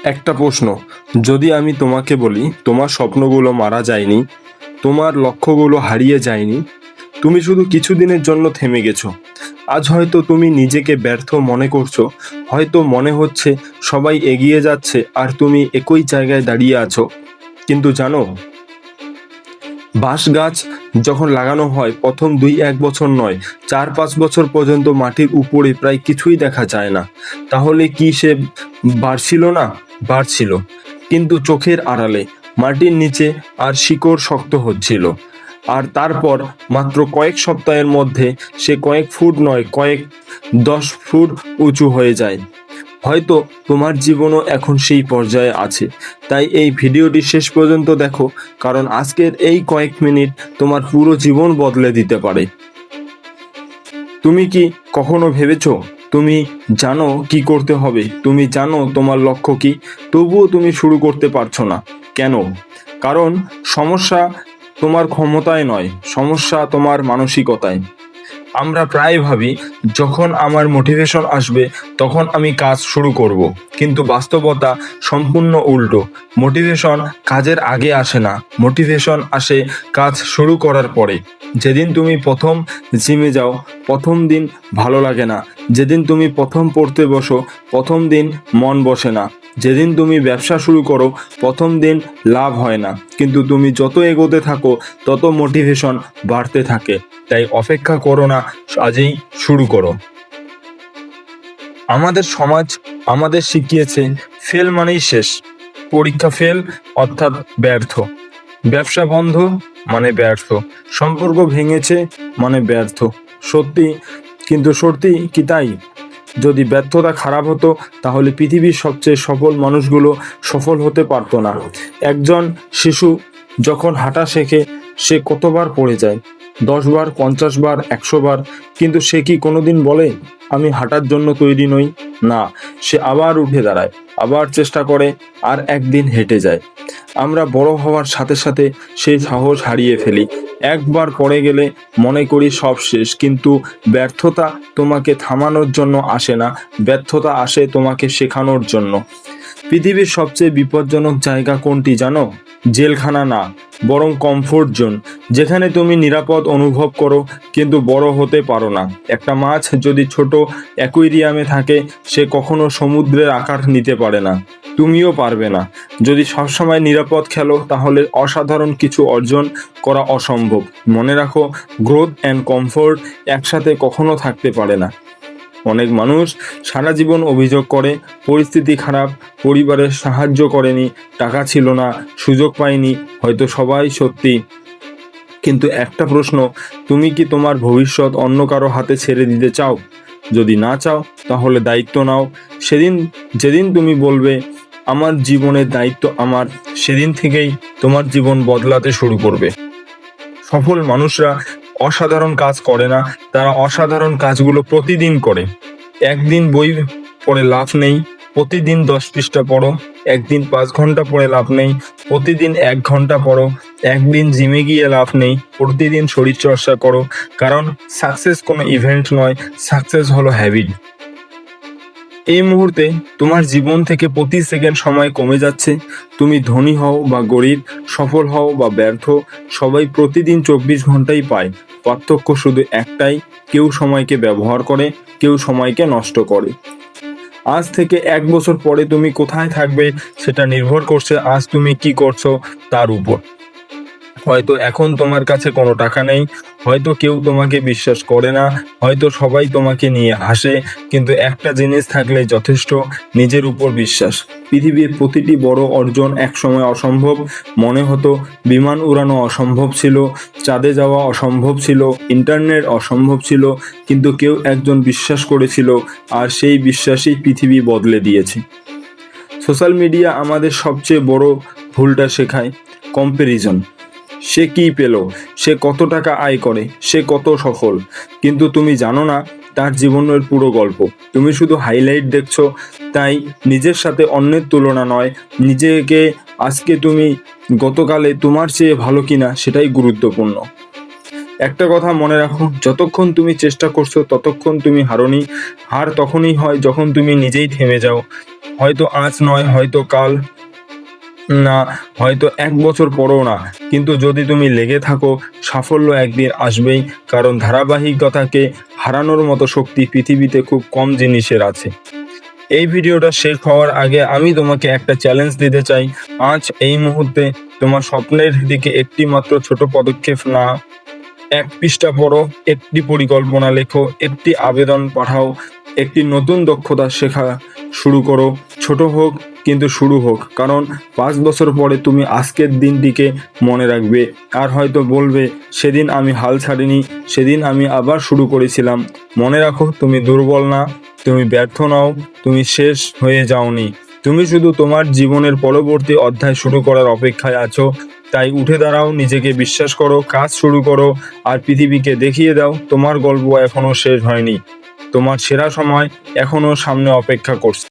একটা প্রশ্ন, যদি আমি তোমাকে বলি তোমার স্বপ্নগুলো মারা যায়নি, তোমার লক্ষ্যগুলো হারিয়ে যায়নি, তুমি শুধু কিছুদিনের জন্য থেমে গেছো। আজ হয়তো তুমি নিজেকে ব্যর্থ মনে করছো, হয়তো মনে হচ্ছে সবাই এগিয়ে যাচ্ছে আর তুমি একই জায়গায় দাঁড়িয়ে আছো। কিন্তু জানো, বাঁশ গাছ যখন লাগানো হয় প্রথম 2-1 বছর নয়, 4-5 বছর পর্যন্ত মাটির উপরে প্রায় কিছুই দেখা যায় না। তাহলে কি সে বাড়ছিল না? বাড়ছিল, কিন্তু চোখের আড়ালে, মাটির নিচে, আর শিকড় শক্ত হচ্ছিল। আর তারপর মাত্র কয়েক সপ্তাহের মধ্যে সে কয়েক ফুট নয়, কয়েক 10 ফুট উঁচু হয়ে যায়। হয়তো তোমার জীবনও এখন সেই পর্যায়ে আছে। তাই এই ভিডিওটি শেষ পর্যন্ত দেখো, কারণ আজকের এই কয়েক মিনিট তোমার পুরো জীবন বদলে দিতে পারে। তুমি কি কখনো ভেবেছো তুমি জানো কি করতে হবে, তুমি জানো তোমার লক্ষ্য কি, তবুও তুমি শুরু করতে পারছো না? কেন? কারণ সমস্যা তোমার ক্ষমতায় নয়, সমস্যা তোমার মানসিকতায়। আমরা প্রায় ভাবি, যখন আমার মোটিভেশন আসবে তখন আমি কাজ শুরু করব, কিন্তু বাস্তবতা সম্পূর্ণ উল্টো। মোটিভেশন কাজের আগে আসে না, মোটিভেশন আসে কাজ শুরু করার পরে। যেদিন তুমি প্রথম জিমে যাও প্রথম দিন ভালো লাগে না, যেদিন তুমি প্রথম পড়তে বসো প্রথম দিন মন বসে না, যেদিন তুমি ব্যবসা শুরু করো প্রথম দিন লাভ হয় না, কিন্তু তুমি যত এগোতে থাকো তত মোটিভেশন বাড়তে থাকে। তাই অপেক্ষা করো না, আজই শুরু করো। আমাদের সমাজ আমাদের শিখিয়েছে ফেল মানেই শেষ, পরীক্ষা ফেল অর্থাৎ ব্যর্থ, ব্যবসা বন্ধ মানে ব্যর্থ, সম্পর্ক ভেঙেছে মানে ব্যর্থ। সত্যি, কিন্তু সত্যি কি তাই? যদি ব্যর্থতা খারাপ হতো তাহলে পৃথিবীর সবচেয়ে সফল মানুষগুলো সফল হতে পারতো না। একজন শিশু যখন হাঁটা শেখে সে কতবার পড়ে যায়? 10 বার, 50 বার, 100 বার। কিন্তু সে কি কোনোদিন বলে আমি হাঁটার জন্য তৈরি নই? না, সে আবার উঠে দাঁড়ায়, আবার চেষ্টা করে, আর একদিন হেঁটে যায়। আমরা বড় হওয়ার সাথে সাথে সেই সাহস হারিয়ে ফেলি। একবার পড়ে গেলে মনে করি সব শেষ, কিন্তু ব্যর্থতা তোমাকে থামানোর জন্য আসে না, ব্যর্থতা আসে তোমাকে শেখানোর জন্য। পৃথিবীর সবচেয়ে বিপজ্জনক জায়গা কোনটি জানো? জেলখানা না, বরং কমফোর্ট জোন, যেখানে তুমি নিরাপদ অনুভব করো কিন্তু বড় হতে পারো না। একটা মাছ যদি ছোট অ্যাকুয়ারিয়ামে থাকে সে কখনো সমুদ্রের আকার নিতে পারে না, তুমিও পারবে না। যদি সবসময় নিরাপদ খেলো তাহলে অসাধারণ কিছু অর্জন করা অসম্ভব। মনে রাখো, গ্রোথ অ্যান্ড কমফোর্ট একসাথে কখনো থাকতে পারে না। অনেক মানুষ সারা জীবন অভিযোগ করে পরিস্থিতি খারাপ, পরিবারের সাহায্য করেনি, টাকা ছিল না, সুযোগ পাইনি। হয়তো সবাই সত্যি, কিন্তু একটা প্রশ্ন, তুমি কি তোমার ভবিষ্যৎ অন্য কারো হাতে ছেড়ে দিতে চাও? যদি না চাও তাহলে দায়িত্ব নাও। যেদিন তুমি বলবে আমার জীবনের দায়িত্ব আমার, সেদিন থেকেই তোমার জীবন বদলাতে শুরু করবে। সফল মানুষরা অসাধারণ কাজ করে না, তারা অসাধারণ কাজগুলো প্রতিদিন করে। একদিন বই পড়ে লাভ নেই, প্রতিদিন 10 পৃষ্ঠা পড়ো। একদিন 5 ঘন্টা পড়ে লাভ নেই, প্রতিদিন 1 ঘন্টা পড়ো। একদিন জিমে গিয়ে লাভ নেই, প্রতিদিন শরীরচর্চা করো। কারণ সাকসেস কোনো ইভেন্ট নয়, সাকসেস হলো হ্যাবিট। এই মুহূর্তে তোমার জীবন থেকে প্রতি সেকেন্ড সময় কমে যাচ্ছে। তুমি ধনী হও বা গরিব, সফল হও বা ব্যর্থ, সবাই প্রতিদিন 24 ঘন্টাই পায়। পার্থক্য শুধু একটাই, কেউ সময়কে ব্যবহার করে, কেউ সময়কে নষ্ট করে। আজ থেকে 1 বছর পরে তুমি কোথায় থাকবে সেটা নির্ভর করছে আজ তুমি কি করছো তার উপর। হয়তো এখন তোমার কাছে কোনো টাকা নেই, হয়তো কেউ তোমাকে বিশ্বাস করে না, হয়তো সবাই তোমাকে নিয়ে হাসে, কিন্তু একটা জিনিস থাকলে যথেষ্ট, নিজের উপর বিশ্বাস। পৃথিবীর প্রতিটি বড় অর্জন একসময় অসম্ভব মনে হতো। বিমান উড়ানো অসম্ভব ছিল, চাঁদে যাওয়া অসম্ভব ছিল, ইন্টারনেট অসম্ভব ছিল, কিন্তু কেউ একজন বিশ্বাস করেছিল, আর সেই বিশ্বাসই পৃথিবী বদলে দিয়েছে। সোশ্যাল মিডিয়া আমাদের সবচেয়ে বড় ভুলটা শেখায়, কম্প্যারিজন। সে কি পেল, সে কত টাকা আয় করে, সে কত সফল, কিন্তু তুমি জানো না তার জীবনের পুরো গল্প। তুমি শুধু হাইলাইট দেখছো। তাই নিজের সাথে অন্যের তুলনা নয়, নিজেকে আজকে তুমি গতকালে তোমার চেয়ে ভালো কিনা সেটাই গুরুত্বপূর্ণ। একটা কথা মনে রাখো, যতক্ষণ তুমি চেষ্টা করছো ততক্ষণ তুমি হারোনি। হার তখনই হয় যখন তুমি নিজেই থেমে যাও। হয়তো আজ নয়, হয়তো কাল না, হয়তো 1 বছর পরও না, কিন্তু যদি তুমি লেগে থাকো সাফল্য একদিন আসবেই। কারণ ধারাবাহিকতাকে হারানোর মতো শক্তি পৃথিবীতে খুব কম জিনিসের আছে। এই ভিডিওটা শেষ হওয়ার আগে আমি তোমাকে একটা চ্যালেঞ্জ দিতে চাই। আজ এই মুহূর্তে তোমার স্বপ্নের দিকে একটি মাত্র ছোট পদক্ষেপ না, 1 পৃষ্ঠা পড়ো, একটি পরিকল্পনা লেখো, একটি আবেদন পাঠাও, একটি নতুন দক্ষতা শেখা শুরু করো। ছোট হোক কিন্তু শুরু হোক, কারণ 5 বছর পরে তুমি আজকের দিনটিকে মনে রাখবে আর হয়তো বলবে, সেদিন আমি হাল ছাড়িনি, সেদিন আমি আবার শুরু করেছিলাম। মনে রাখো, তুমি দুর্বল না, তুমি ব্যর্থ নও, তুমি শেষ হয়ে যাওনি। তুমি শুধু তোমার জীবনের পরবর্তী অধ্যায় শুরু করার অপেক্ষায় আছো। তাই উঠে দাঁড়াও, নিজেকে বিশ্বাস করো, কাজ শুরু করো আর পৃথিবীকে দেখিয়ে দাও তোমার গল্প এখনো শেষ হয়নি। তোমার সেরা সময় এখনো সামনে অপেক্ষা করছে।